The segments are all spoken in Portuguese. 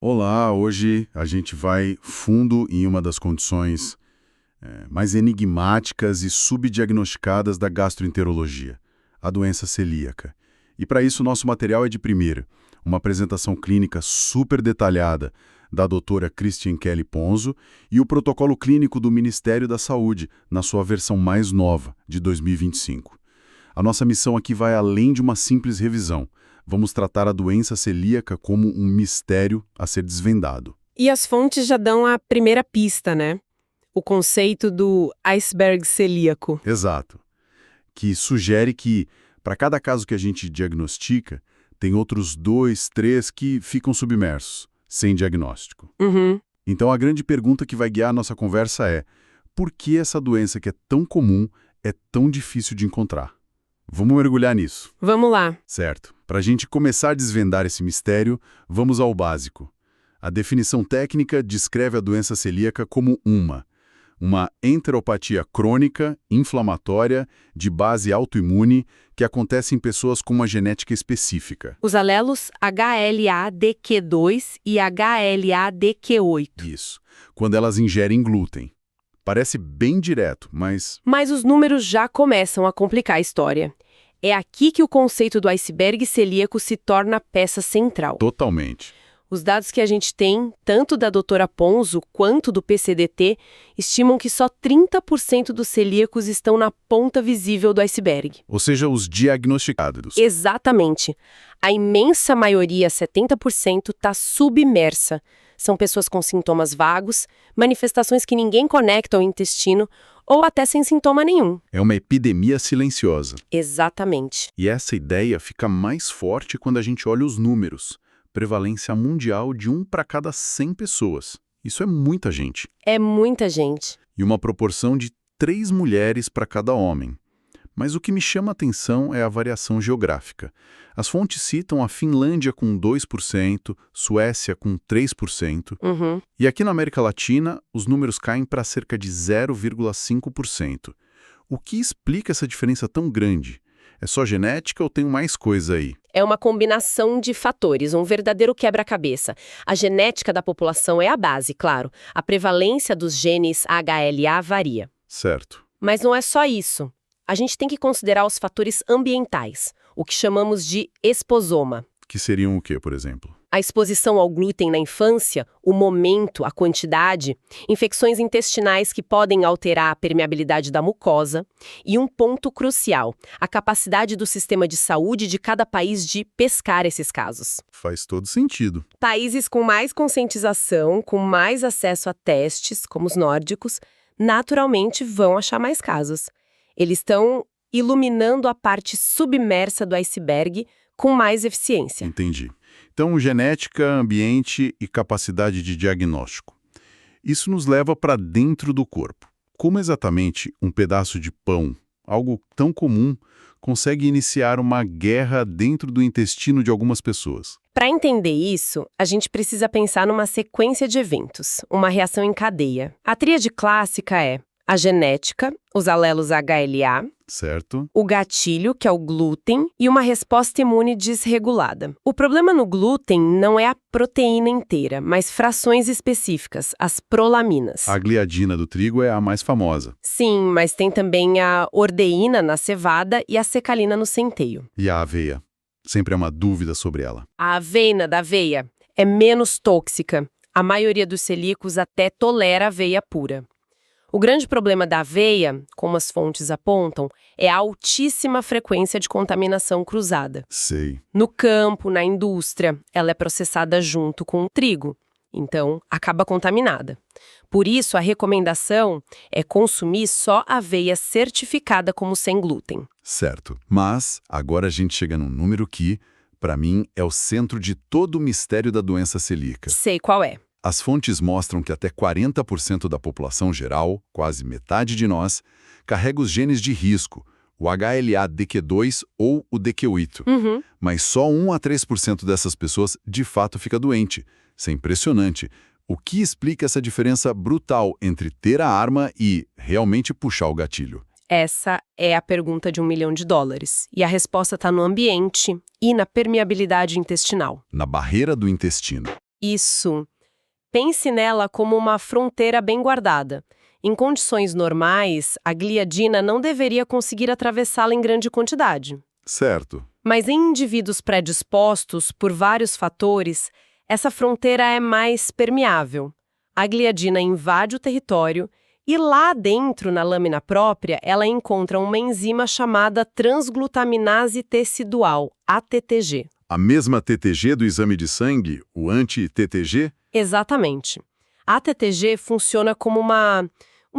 Olá, hoje a gente vai fundo em uma das condições mais enigmáticas e subdiagnosticadas da gastroenterologia, a doença celíaca. E para isso, nosso material é de primeira, uma apresentação clínica super detalhada da doutora Christian Kelly Ponzo e o protocolo clínico do Ministério da Saúde, na sua versão mais nova, de 2025. A nossa missão aqui vai além de uma simples revisão. Vamos tratar a doença celíaca como um mistério a ser desvendado. E as fontes já dão a primeira pista, né? O conceito do iceberg celíaco. Exato. Que sugere que, para cada caso que a gente diagnostica, tem outros 2, 3 que ficam submersos, sem diagnóstico. Uhum. Então a grande pergunta que vai guiar a nossa conversa é: por que essa doença que é tão comum é tão difícil de encontrar? Vamos mergulhar nisso. Vamos lá. Certo. Para a gente começar a desvendar esse mistério, vamos ao básico. A definição técnica descreve a doença celíaca como uma enteropatia crônica, inflamatória, de base autoimune, que acontece em pessoas com uma genética específica. Os alelos HLA-DQ2 e HLA-DQ8. Isso. Quando elas ingerem glúten. Parece bem direto, mas Mas os números já começam a complicar a história. É aqui que o conceito do iceberg celíaco se torna a peça central. totalmente. Os dados que a gente tem, tanto da doutora Ponzo quanto do PCDT, estimam que só 30% dos celíacos estão na ponta visível do iceberg. Ou seja, os diagnosticados. Exatamente. A imensa maioria, 70%, está submersa. São pessoas com sintomas vagos, manifestações que ninguém conecta ao intestino ou até sem sintoma nenhum. É uma epidemia silenciosa. Exatamente. E essa ideia fica mais forte quando a gente olha os números. Prevalência mundial de 1 para cada 100 pessoas. Isso é muita gente. É muita gente. E uma proporção de 3 mulheres para cada homem. Mas o que me chama a atenção é a variação geográfica. As fontes citam a Finlândia com 2%, Suécia com 3%, Uhum. e aqui na América Latina os números caem para cerca de 0,5%. O que explica essa diferença tão grande? É só genética ou tem mais coisa aí? É uma combinação de fatores, um verdadeiro quebra-cabeça. A genética da população é a base, claro. A prevalência dos genes HLA varia. Certo. Mas não é só isso. A gente tem que considerar os fatores ambientais, o que chamamos de esposoma. Que seriam o quê, por exemplo? A exposição ao glúten na infância, o momento, a quantidade, infecções intestinais que podem alterar a permeabilidade da mucosa e um ponto crucial, a capacidade do sistema de saúde de cada país de pescar esses casos. Faz todo sentido. Países com mais conscientização, com mais acesso a testes, como os nórdicos, naturalmente vão achar mais casos. Eles estão iluminando a parte submersa do iceberg com mais eficiência. Entendi. Então, genética, ambiente e capacidade de diagnóstico. Isso nos leva para dentro do corpo. Como exatamente um pedaço de pão, algo tão comum, consegue iniciar uma guerra dentro do intestino de algumas pessoas? Para entender isso, a gente precisa pensar numa sequência de eventos, uma reação em cadeia. A tríade clássica é a genética, os alelos HLA, Certo? o gatilho, que é o glúten, e uma resposta imune desregulada. O problema no glúten não é a proteína inteira, mas frações específicas, as prolaminas. A gliadina do trigo é a mais famosa. Sim, mas tem também a ordeína na cevada e a secalina no centeio. E a aveia? Sempre há uma dúvida sobre ela. A aveia da aveia é menos tóxica. A maioria dos celíacos até tolera aveia pura. O grande problema da aveia, como as fontes apontam, é a altíssima frequência de contaminação cruzada. Sei. No campo, na indústria, ela é processada junto com o trigo, então acaba contaminada. Por isso, a recomendação é consumir só aveia certificada como sem glúten. Certo. Mas agora a gente chega num número que, para mim, é o centro de todo o mistério da doença celíaca. Sei qual é. As fontes mostram que até 40% da população geral, quase metade de nós, carrega os genes de risco, o HLA-DQ2 ou o DQ8. Mas só 1 a 3% dessas pessoas de fato fica doente. Isso é impressionante. O que explica essa diferença brutal entre ter a arma e realmente puxar o gatilho? Essa é a pergunta de $1 milhão. E a resposta está no ambiente e na permeabilidade intestinal. Na barreira do intestino. Isso. Pense nela como uma fronteira bem guardada. Em condições normais, a gliadina não deveria conseguir atravessá-la em grande quantidade. Certo. Mas em indivíduos predispostos, por vários fatores, essa fronteira é mais permeável. A gliadina invade o território e lá dentro, na lâmina própria, ela encontra uma enzima chamada transglutaminase tecidual, ATTG. A mesma TTG do exame de sangue, o anti-TTG? Exatamente. A ATTG funciona como uma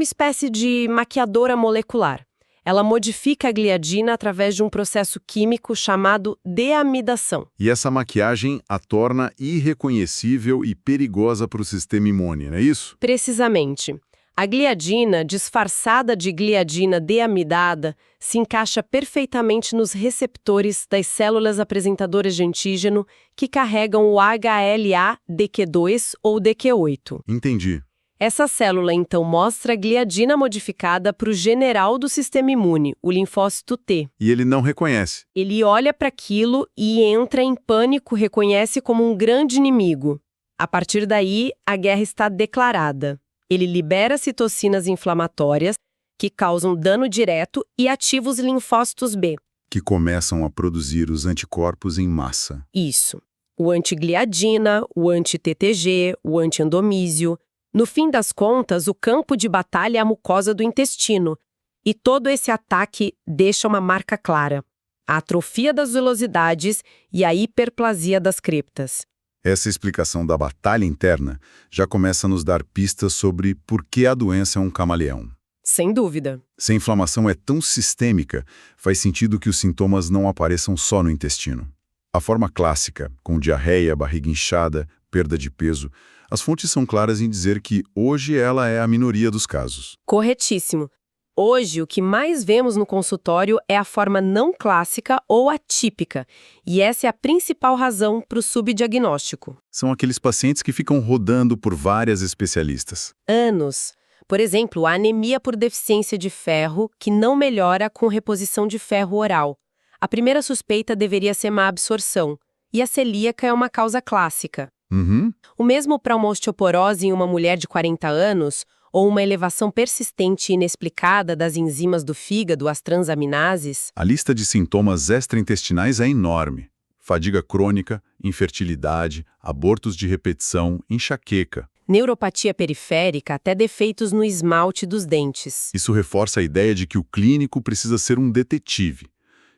espécie de maquiadora molecular. Ela modifica a gliadina através de um processo químico chamado deamidação. E essa maquiagem a torna irreconhecível e perigosa para o sistema imune, não é isso? Precisamente. A gliadina, disfarçada de gliadina deamidada, se encaixa perfeitamente nos receptores das células apresentadoras de antígeno que carregam o HLA-DQ2 ou DQ8. Entendi. Essa célula, então, mostra a gliadina modificada para o general do sistema imune, o linfócito T. E ele não reconhece. Ele olha para aquilo e entra em pânico, reconhece como um grande inimigo. A partir daí, a guerra está declarada. Ele libera citocinas inflamatórias, que causam dano direto, e ativa os linfócitos B. Que começam a produzir os anticorpos em massa. Isso. O antigliadina, o anti-TTG, o anti-endomísio. No fim das contas, o campo de batalha é a mucosa do intestino. E todo esse ataque deixa uma marca clara: a atrofia das velocidades e a hiperplasia das criptas. Essa explicação da batalha interna já começa a nos dar pistas sobre por que a doença é um camaleão. Sem dúvida. Se a inflamação é tão sistêmica, faz sentido que os sintomas não apareçam só no intestino. A forma clássica, com diarreia, barriga inchada, perda de peso, as fontes são claras em dizer que hoje ela é a minoria dos casos. Corretíssimo. Hoje, o que mais vemos no consultório é a forma não clássica ou atípica, e essa é a principal razão para o subdiagnóstico. São aqueles pacientes que ficam rodando por várias especialistas. Anos. Por exemplo, a anemia por deficiência de ferro, que não melhora com reposição de ferro oral. A primeira suspeita deveria ser má absorção, e a celíaca é uma causa clássica. O mesmo para uma osteoporose em uma mulher de 40 anos, ou uma elevação persistente e inexplicada das enzimas do fígado, as transaminases. A lista de sintomas extraintestinais é enorme. Fadiga crônica, infertilidade, abortos de repetição, enxaqueca. Neuropatia periférica, até defeitos no esmalte dos dentes. Isso reforça a ideia de que o clínico precisa ser um detetive.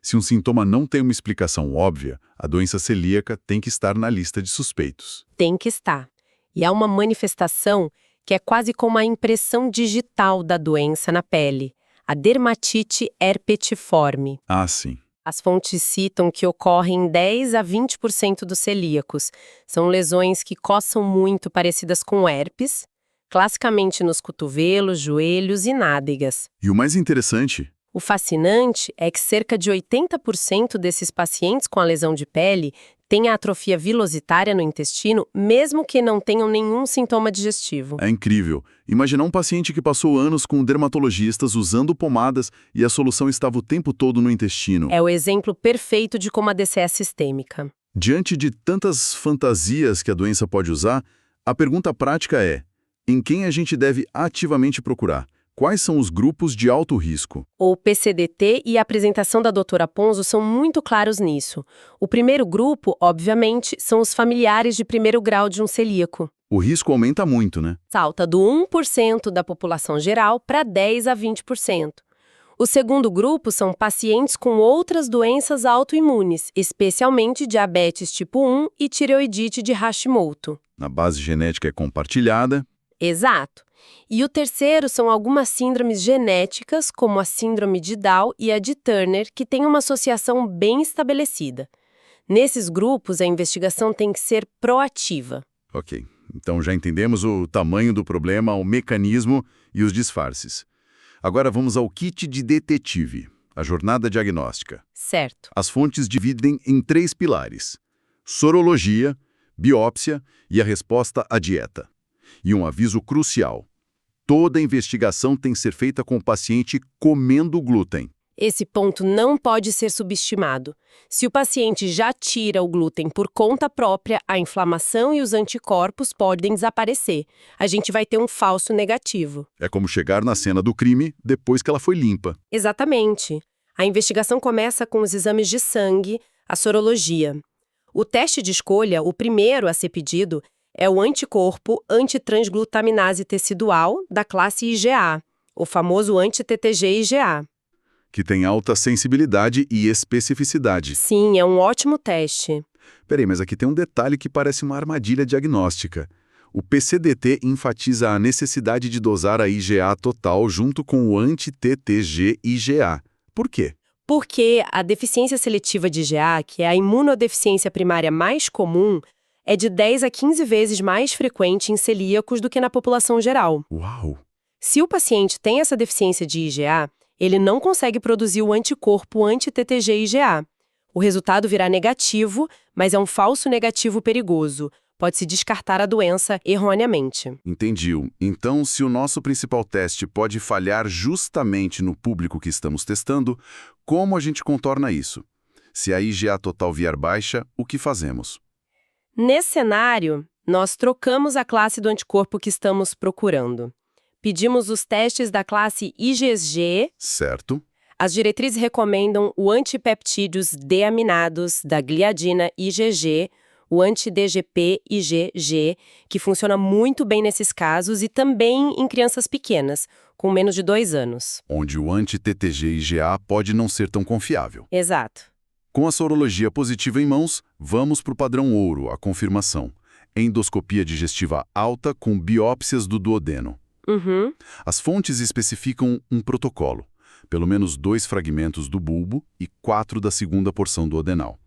Se um sintoma não tem uma explicação óbvia, a doença celíaca tem que estar na lista de suspeitos. Tem que estar. E há uma manifestação que é quase como a impressão digital da doença na pele, a dermatite herpetiforme. Ah, sim. As fontes citam que ocorre em 10 a 20% dos celíacos. São lesões que coçam muito, parecidas com herpes, classicamente nos cotovelos, joelhos e nádegas. E o mais interessante... O fascinante é que cerca de 80% desses pacientes com a lesão de pele têm a atrofia vilositária no intestino, mesmo que não tenham nenhum sintoma digestivo. É incrível. Imaginar um paciente que passou anos com dermatologistas usando pomadas e a solução estava o tempo todo no intestino. É o exemplo perfeito de como a DC é sistêmica. Diante de tantas fantasias que a doença pode usar, a pergunta prática é: em quem a gente deve ativamente procurar? Quais são os grupos de alto risco? O PCDT e a apresentação da doutora Ponzo são muito claros nisso. O primeiro grupo, obviamente, são os familiares de primeiro grau de um celíaco. O risco aumenta muito, né? Salta do 1% da população geral para 10 a 20%. O segundo grupo são pacientes com outras doenças autoimunes, especialmente diabetes tipo 1 e tireoidite de Hashimoto. Na base genética é compartilhada. Exato. E o terceiro são algumas síndromes genéticas, como a síndrome de Down e a de Turner, que têm uma associação bem estabelecida. Nesses grupos, a investigação tem que ser proativa. Ok, então já entendemos o tamanho do problema, o mecanismo e os disfarces. Agora vamos ao kit de detetive, a jornada diagnóstica. Certo. As fontes dividem em 3 pilares: sorologia, biópsia e a resposta à dieta. E um aviso crucial: toda investigação tem que ser feita com o paciente comendo glúten. Esse ponto não pode ser subestimado. Se o paciente já tira o glúten por conta própria, a inflamação e os anticorpos podem desaparecer. A gente vai ter um falso negativo. É como chegar na cena do crime depois que ela foi limpa. Exatamente. A investigação começa com os exames de sangue, a sorologia. O teste de escolha, o primeiro a ser pedido, é o anticorpo antitransglutaminase tecidual da classe IgA, o famoso anti-TTG-IgA. Que tem alta sensibilidade e especificidade. Sim, é um ótimo teste. Peraí, mas aqui tem um detalhe que parece uma armadilha diagnóstica. O PCDT enfatiza a necessidade de dosar a IgA total junto com o anti-TTG-IgA. Por quê? Porque a deficiência seletiva de IgA, que é a imunodeficiência primária mais comum, é de 10 a 15 vezes mais frequente em celíacos do que na população geral. Uau! Se o paciente tem essa deficiência de IgA, ele não consegue produzir o anticorpo anti-TTG-IgA. O resultado virá negativo, mas é um falso negativo perigoso. Pode-se descartar a doença erroneamente. Entendi. Então, se o nosso principal teste pode falhar justamente no público que estamos testando, como a gente contorna isso? Se a IgA total vier baixa, o que fazemos? Nesse cenário, nós trocamos a classe do anticorpo que estamos procurando. Pedimos os testes da classe IgG. Certo. As diretrizes recomendam o antipeptídeos deaminados da gliadina IgG, o anti-DGP-IgG, que funciona muito bem nesses casos e também em crianças pequenas, com menos de 2 anos. Onde o anti-TTG-IgA pode não ser tão confiável. Exato. Com a sorologia positiva em mãos, vamos para o padrão ouro, a confirmação. Endoscopia digestiva alta com biópsias do duodeno. Uhum. As fontes especificam um protocolo, pelo menos 2 fragmentos do bulbo e 4 da segunda porção duodenal.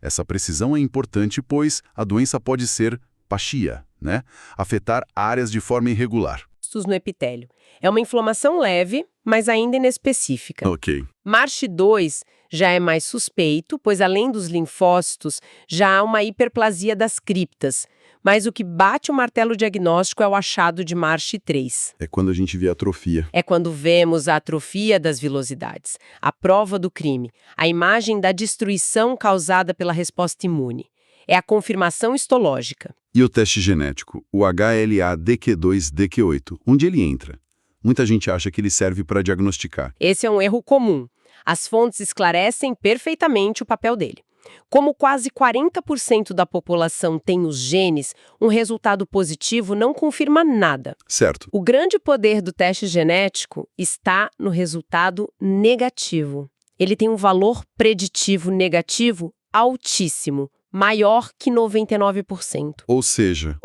Essa precisão é importante, pois a doença pode ser paxia, né? Afetar áreas de forma irregular. No epitélio. É uma inflamação leve, mas ainda inespecífica. Ok. MARCH2 já é mais suspeito, pois além dos linfócitos, já há uma hiperplasia das criptas. Mas o que bate o martelo diagnóstico é o achado de MARCH3. É quando a gente vê atrofia. É quando vemos a atrofia das vilosidades, a prova do crime, a imagem da destruição causada pela resposta imune. É a confirmação histológica. E o teste genético, o HLA-DQ2-DQ8, onde ele entra? Muita gente acha que ele serve para diagnosticar. Esse é um erro comum. As fontes esclarecem perfeitamente o papel dele. Como quase 40% da população tem os genes, um resultado positivo não confirma nada. Certo. O grande poder do teste genético está no resultado negativo. Ele tem um valor preditivo negativo altíssimo, maior que 99%. Ou seja,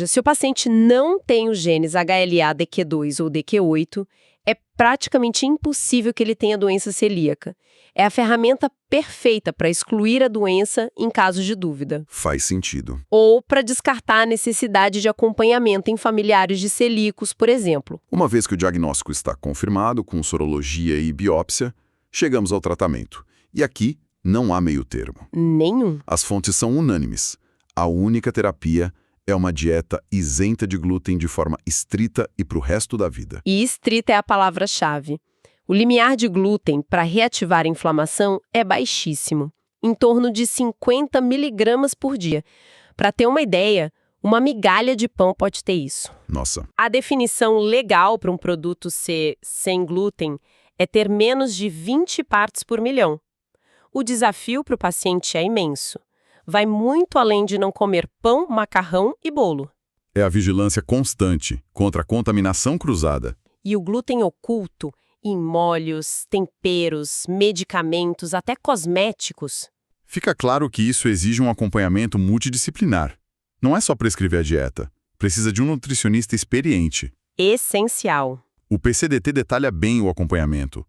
se o paciente não tem os genes HLA-DQ2 ou DQ8, é praticamente impossível que ele tenha doença celíaca. É a ferramenta perfeita para excluir a doença em casos de dúvida. faz sentido. Ou para descartar a necessidade de acompanhamento em familiares de celíacos, por exemplo. Uma vez que o diagnóstico está confirmado com sorologia e biópsia, chegamos ao tratamento. E aqui não há meio termo. Nenhum. As fontes são unânimes. A única terapia é uma dieta isenta de glúten de forma estrita e para o resto da vida. E estrita é a palavra-chave. O limiar de glúten para reativar a inflamação é baixíssimo, em torno de 50 miligramas por dia. Para ter uma ideia, uma migalha de pão pode ter isso. Nossa. A definição legal para um produto ser sem glúten é ter menos de 20 partes por milhão. O desafio para o paciente é imenso. Vai muito além de não comer pão, macarrão e bolo. É a vigilância constante contra a contaminação cruzada. E o glúten oculto em molhos, temperos, medicamentos, até cosméticos. Fica claro que isso exige um acompanhamento multidisciplinar. Não é só prescrever a dieta. Precisa de um nutricionista experiente. Essencial. O PCDT detalha bem o acompanhamento.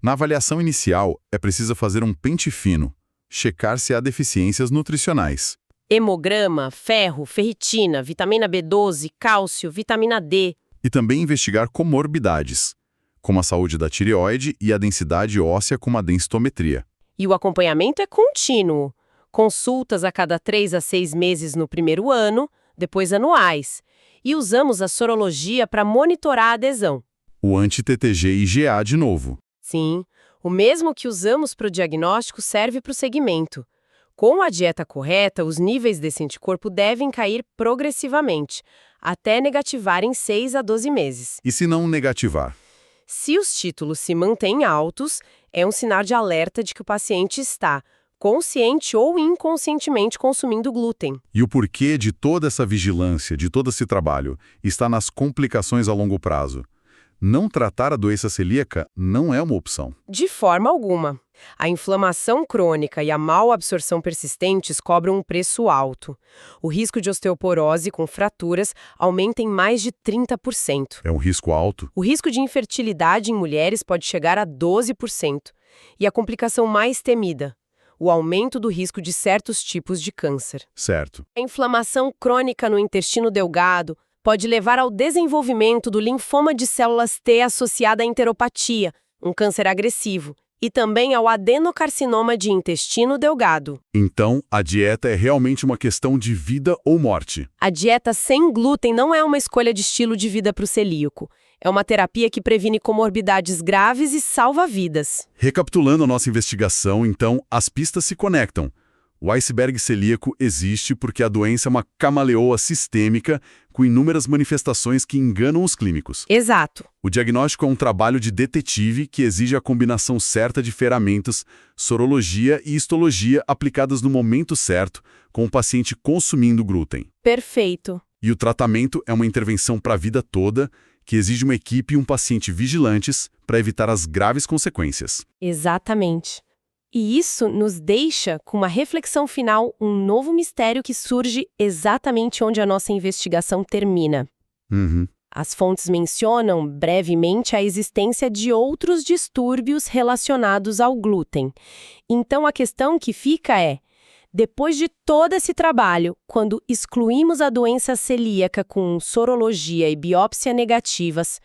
Na avaliação inicial, é preciso fazer um pente fino, checar se há deficiências nutricionais. Hemograma, ferro, ferritina, vitamina B12, cálcio, vitamina D. E também investigar comorbidades, como a saúde da tireoide e a densidade óssea com uma densitometria. E o acompanhamento é contínuo. Consultas a cada 3 a 6 meses no primeiro ano, depois anuais. E usamos a sorologia para monitorar a adesão. O anti-TTG-IgA de novo. Sim, O mesmo que usamos para o diagnóstico serve para o segmento. Com a dieta correta, os níveis desse anticorpo devem cair progressivamente, até negativar em 6 a 12 meses. E se não negativar? Se os títulos se mantêm altos, é um sinal de alerta de que o paciente está consciente ou inconscientemente consumindo glúten. E o porquê de toda essa vigilância, de todo esse trabalho, está nas complicações a longo prazo. Não tratar a doença celíaca não é uma opção. De forma alguma. A inflamação crônica e a mal absorção persistentes cobram um preço alto. O risco de osteoporose com fraturas aumenta em mais de 30%. É um risco alto? O risco de infertilidade em mulheres pode chegar a 12%. E a complicação mais temida, o aumento do risco de certos tipos de câncer. Certo. A inflamação crônica no intestino delgado pode levar ao desenvolvimento do linfoma de células T associada à enteropatia, um câncer agressivo, e também ao adenocarcinoma de intestino delgado. Então, a dieta é realmente uma questão de vida ou morte. A dieta sem glúten não é uma escolha de estilo de vida para o celíaco. É uma terapia que previne comorbidades graves e salva vidas. Recapitulando a nossa investigação, então, as pistas se conectam. O iceberg celíaco existe porque a doença é uma camaleoa sistêmica com inúmeras manifestações que enganam os clínicos. Exato. O diagnóstico é um trabalho de detetive que exige a combinação certa de ferramentas, sorologia e histologia aplicadas no momento certo, com o paciente consumindo glúten. Perfeito. E o tratamento é uma intervenção para a vida toda, que exige uma equipe e um paciente vigilantes para evitar as graves consequências. Exatamente. E isso nos deixa com uma reflexão final, um novo mistério que surge exatamente onde a nossa investigação termina. As fontes mencionam brevemente a existência de outros distúrbios relacionados ao glúten. Então a questão que fica é: depois de todo esse trabalho, quando excluímos a doença celíaca com sorologia e biópsia negativas,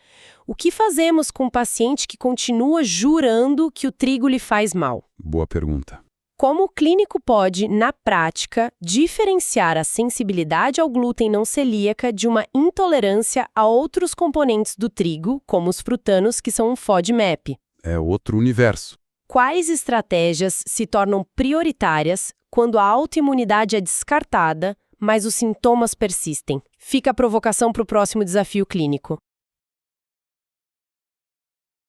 o que fazemos com o paciente que continua jurando que o trigo lhe faz mal? Boa pergunta. Como o clínico pode, na prática, diferenciar a sensibilidade ao glúten não celíaca de uma intolerância a outros componentes do trigo, como os frutanos, que são um FODMAP? É outro universo. Quais estratégias se tornam prioritárias quando a autoimunidade é descartada, mas os sintomas persistem? Fica a provocação para o próximo desafio clínico.